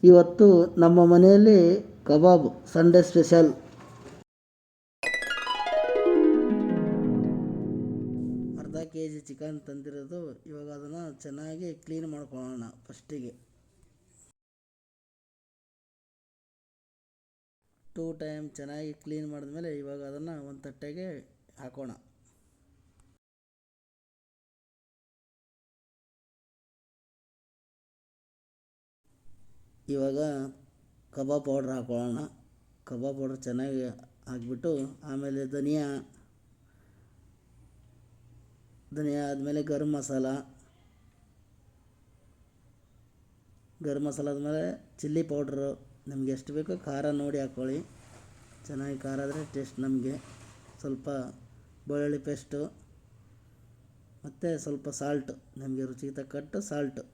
ಇವತ್ತು ನಮ್ಮ ಮನೆಯಲ್ಲಿ ಕಬಾಬ್ ಸಂಡೇ ಸ್ಪೆಷಲ್. ಅರ್ಧ ಕೆಜಿ ಚಿಕನ್ ತಂದಿರೋದು. ಇವಾಗ ಅದನ್ನು ಚೆನ್ನಾಗಿ ಕ್ಲೀನ್ ಮಾಡ್ಕೊಳ್ಳೋಣ. ಫಸ್ಟಿಗೆ 2 ಟೈಮ್ ಚೆನ್ನಾಗಿ ಕ್ಲೀನ್ ಮಾಡಿದ್ಮೇಲೆ ಇವಾಗ ಅದನ್ನು ಒಂದು ತಟ್ಟೆಗೆ ಹಾಕೋಣ. ಇವಾಗ ಕಬಾಬ್ ಪೌಡ್ರ್ ಹಾಕೊಳ್ಳೋಣ. ಕಬಾಬ್ ಪೌಡ್ರ್ ಚೆನ್ನಾಗಿ ಹಾಕ್ಬಿಟ್ಟು ಆಮೇಲೆ ಧನಿಯಾ ಆದಮೇಲೆ ಗರಂ ಮಸಾಲ ಆದಮೇಲೆ ಚಿಲ್ಲಿ ಪೌಡ್ರು. ನಮಗೆ ಎಷ್ಟು ಬೇಕೋ ಖಾರ ನೋಡಿ ಹಾಕ್ಕೊಳ್ಳಿ. ಚೆನ್ನಾಗಿ ಖಾರ ಆದರೆ ಟೇಸ್ಟ್ ನಮಗೆ. ಸ್ವಲ್ಪ ಬೆಳ್ಳುಳ್ಳಿ ಪೇಸ್ಟು ಮತ್ತು ಸ್ವಲ್ಪ ಸಾಲ್ಟು, ನಮಗೆ ರುಚಿಗೆ ತಕ್ಕಟ್ಟು ಸಾಲ್ಟು.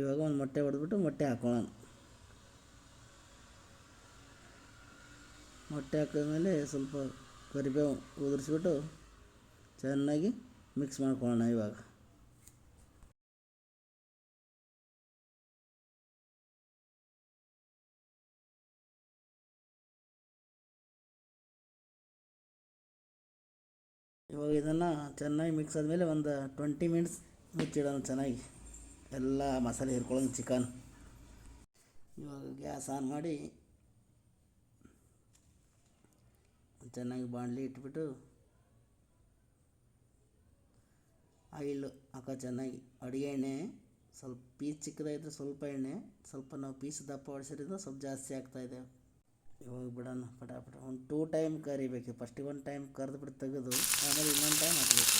ಇವಾಗ ಒಂದು ಮೊಟ್ಟೆ ಹೊಡೆದ್ಬಿಟ್ಟು ಮೊಟ್ಟೆ ಹಾಕೊಳ್ಳೋಣ. ಮೊಟ್ಟೆ ಹಾಕಿದ್ಮೇಲೆ ಸ್ವಲ್ಪ ಕರಿಬೇವು ಉದುರಿಸ್ಬಿಟ್ಟು ಚೆನ್ನಾಗಿ ಮಿಕ್ಸ್ ಮಾಡ್ಕೊಳ್ಳೋಣ. ಇವಾಗ ಇದನ್ನು ಚೆನ್ನಾಗಿ ಮಿಕ್ಸ್ ಆದಮೇಲೆ ಒಂದು 20 ಮಿನಿಟ್ಸ್ ಮುಚ್ಚಿಡೋಣ. ಚೆನ್ನಾಗಿ ಎಲ್ಲ ಮಸಾಲೆ ಹಿರ್ಕೊಳ್ಳೋಣ ಚಿಕನ್. ಇವಾಗ ಗ್ಯಾಸ್ ಆನ್ ಮಾಡಿ ಚೆನ್ನಾಗಿ ಬಾಣಲಿ ಇಟ್ಬಿಟ್ಟು ಆಯಿಲ್ ಹಾಕೋ. ಚೆನ್ನಾಗಿ ಅಡುಗೆ ಎಣ್ಣೆ ಸ್ವಲ್ಪ ಪೀಸ್ ಚಿಕ್ಕದಾಗಿದ್ದರೆ ಸ್ವಲ್ಪ ಎಣ್ಣೆ, ಸ್ವಲ್ಪ ನಾವು ಪೀಸ್ ದಪ್ಪ ಹೊಡಿಸಿರೋದು ಸ್ವಲ್ಪ ಜಾಸ್ತಿ ಆಗ್ತಾಯಿದೆ. ಇವಾಗ ಬಿಡೋಣ ಪಟಾಪಟ. ಒಂದು 2 ಟೈಮ್ ಕರಿಬೇಕು. ಫಸ್ಟಿಗೆ 1 ಟೈಮ್ ಕರೆದ್ಬಿಟ್ಟು ತೆಗೆದು ಆಮೇಲೆ ಇನ್ನೊಂದು ಟೈಮ್ ಹಾಕಬೇಕು.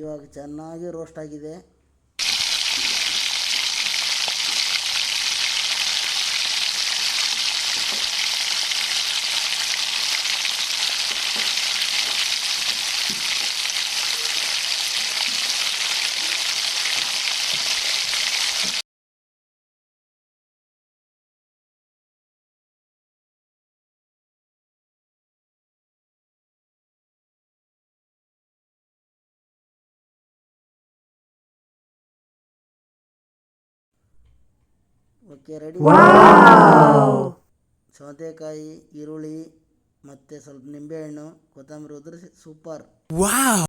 ಇವಾಗ ಚೆನ್ನಾಗಿ ರೋಸ್ಟ್ ಆಗಿದೆ. Okay, ready. ಸೌತೆಕಾಯಿ, ಈರುಳ್ಳಿ ಮತ್ತು ಸ್ವಲ್ಪ ನಿಂಬೆಹಣ್ಣು, ಕೊತ್ತಂಬರಿ ಉದುರಿಸಿ ಸೂಪರ್.